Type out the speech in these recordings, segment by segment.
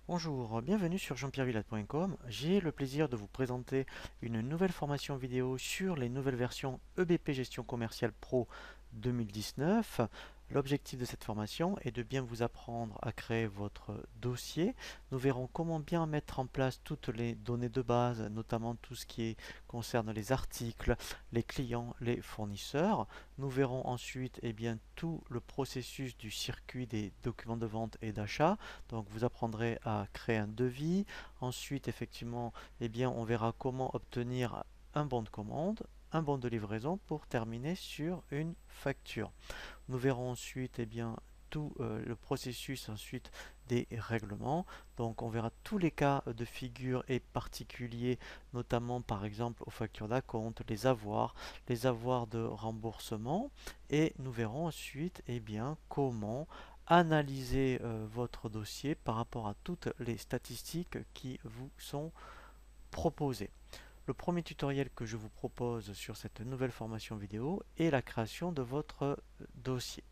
Bonjour, bienvenue sur jean-pierre-villade.com. J'ai le plaisir de vous présenter une nouvelle formation vidéo sur les nouvelles versions EBP Gestion Commerciale Pro 2019. L'objectif de cette formation est de bien vous apprendre à créer votre dossier. Nous verrons comment bien mettre en place toutes les données de base, notamment tout ce qui concerne les articles, les clients, les fournisseurs. Nous verrons ensuite tout le processus du circuit des documents de vente et d'achat. Donc vous apprendrez à créer un devis. Ensuite, effectivement, on verra comment obtenir un bon de commande, un bon de livraison pour terminer sur une facture. Nous verrons ensuite tout le processus ensuite des règlements. Donc on verra tous les cas de figure et particuliers, notamment par exemple aux factures d'acompte, les avoirs de remboursement. Et nous verrons ensuite comment analyser votre dossier par rapport à toutes les statistiques qui vous sont proposées. Le premier tutoriel que je vous propose sur cette nouvelle formation vidéo est la création de votre dossier.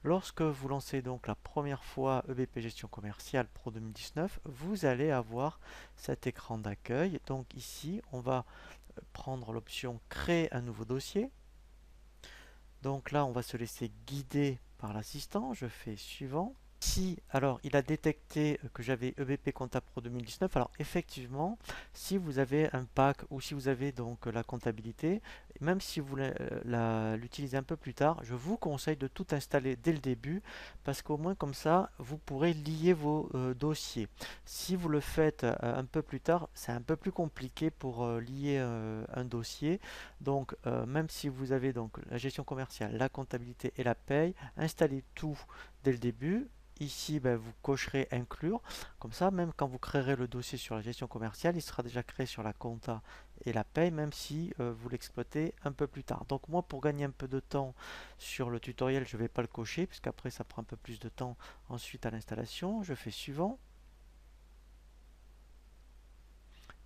Lorsque vous lancez donc la première fois EBP Gestion Commerciale Pro 2019, vous allez avoir cet écran d'accueil. Donc ici, on va prendre l'option Créer un nouveau dossier. Donc là, on va se laisser guider par l'assistant. Je fais Suivant. Si, alors, il a détecté que j'avais EBP Compta Pro 2019. Alors, effectivement, si vous avez un pack ou si vous avez donc la comptabilité, même si vous l'utilisez un peu plus tard, je vous conseille de tout installer dès le début parce qu'au moins comme ça, vous pourrez lier vos dossiers. Si vous le faites un peu plus tard, c'est un peu plus compliqué pour lier un dossier. Donc, même si vous avez donc la gestion commerciale, la comptabilité et la paye, installez tout dès le début. Ici, vous cocherez inclure. Comme ça, même quand vous créerez le dossier sur la gestion commerciale, il sera déjà créé sur la compta et la paye, même si vous l'exploitez un peu plus tard. Donc moi, pour gagner un peu de temps sur le tutoriel, je ne vais pas le cocher, puisqu'après ça prend un peu plus de temps ensuite à l'installation. Je fais Suivant.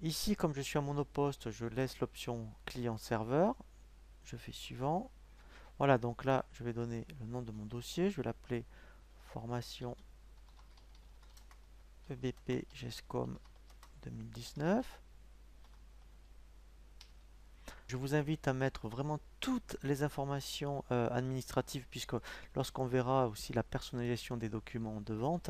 Ici, comme je suis à monoposte, je laisse l'option client-serveur. Je fais Suivant. Voilà, donc là, je vais donner le nom de mon dossier. Je vais l'appeler formation EBP GESCOM 2019. Je vous invite à mettre vraiment toutes les informations administratives, puisque lorsqu'on verra aussi la personnalisation des documents de vente,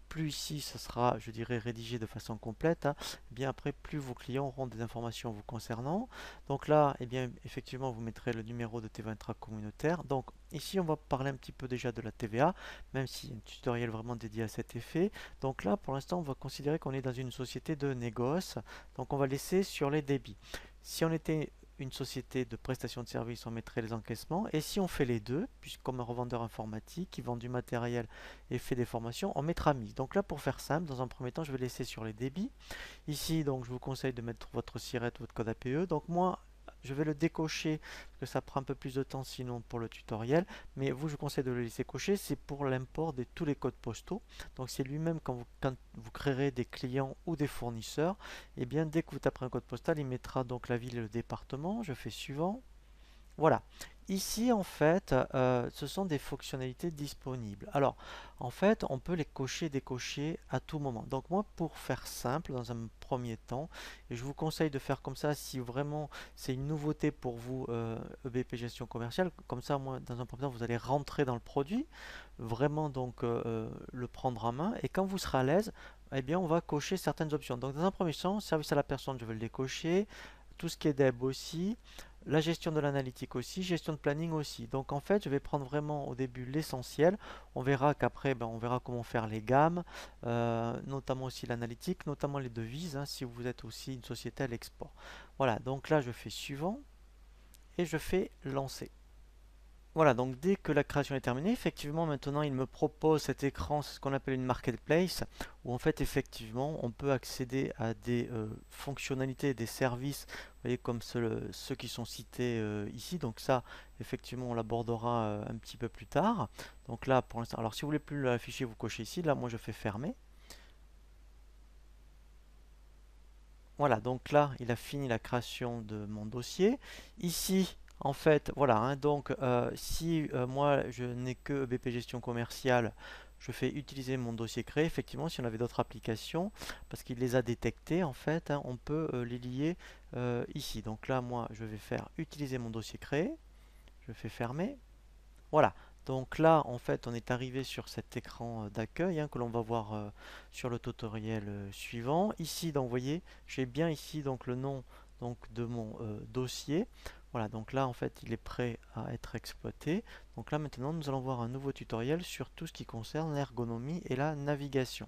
plus ici ce sera, je dirais, rédigé de façon complète, bien après, plus vos clients auront des informations vous concernant. Donc là, effectivement, vous mettrez le numéro de TVA intracommunautaire. Donc ici, on va parler un petit peu déjà de la TVA, même s'il y a un tutoriel vraiment dédié à cet effet. Donc là, pour l'instant, on va considérer qu'on est dans une société de négoce. Donc on va laisser sur les débits. Si on était une société de prestation de services, on mettrait les encaissements. Et si on fait les deux, puisque comme un revendeur informatique qui vend du matériel et fait des formations, on mettra mise. Donc là, pour faire simple, dans un premier temps, je vais laisser sur les débits. Ici, donc, je vous conseille de mettre votre SIRET, votre code APE. Donc moi, je vais le décocher parce que ça prend un peu plus de temps sinon pour le tutoriel. Mais vous, je vous conseille de le laisser cocher. C'est pour l'import de tous les codes postaux. Donc c'est lui-même quand vous créerez des clients ou des fournisseurs. Et bien dès que vous taperez un code postal, il mettra donc la ville et le département. Je fais Suivant. Voilà. Ici, en fait, ce sont des fonctionnalités disponibles. Alors, en fait, on peut les cocher et décocher à tout moment. Donc moi, pour faire simple, dans un premier temps, et je vous conseille de faire comme ça si vraiment c'est une nouveauté pour vous, EBP Gestion Commerciale. Comme ça, moi, dans un premier temps, vous allez rentrer dans le produit, vraiment donc le prendre en main. Et quand vous serez à l'aise, on va cocher certaines options. Donc dans un premier temps, service à la personne, je vais le décocher. Tout ce qui est DEB aussi. La gestion de l'analytique aussi, gestion de planning aussi. Donc en fait, je vais prendre vraiment au début l'essentiel. On verra qu'après, on verra comment faire les gammes, notamment aussi l'analytique, notamment les devises, si vous êtes aussi une société à l'export. Voilà, donc là je fais Suivant et je fais Lancer. Voilà, donc dès que la création est terminée, effectivement, maintenant il me propose cet écran, c'est ce qu'on appelle une marketplace, où en fait, effectivement, on peut accéder à des fonctionnalités, des services, vous voyez, comme ceux qui sont cités ici. Donc ça, effectivement, on l'abordera un petit peu plus tard. Donc là, pour l'instant, alors si vous voulez plus l'afficher, vous cochez ici. Là, moi, je fais fermer. Voilà, donc là, il a fini la création de mon dossier. Ici, en fait, voilà, donc si moi je n'ai que BP Gestion Commerciale, je fais utiliser mon dossier créé. Effectivement, si on avait d'autres applications, parce qu'il les a détectés en fait, hein, on peut les lier ici. Donc là, moi, je vais faire utiliser mon dossier créé. Je fais fermer. Voilà. Donc là, en fait, on est arrivé sur cet écran d'accueil hein, que l'on va voir sur le tutoriel suivant. Ici, donc, vous voyez, j'ai bien ici donc le nom donc, de mon dossier. Voilà, donc là, en fait, il est prêt à être exploité. Donc là, maintenant, nous allons voir un nouveau tutoriel sur tout ce qui concerne l'ergonomie et la navigation.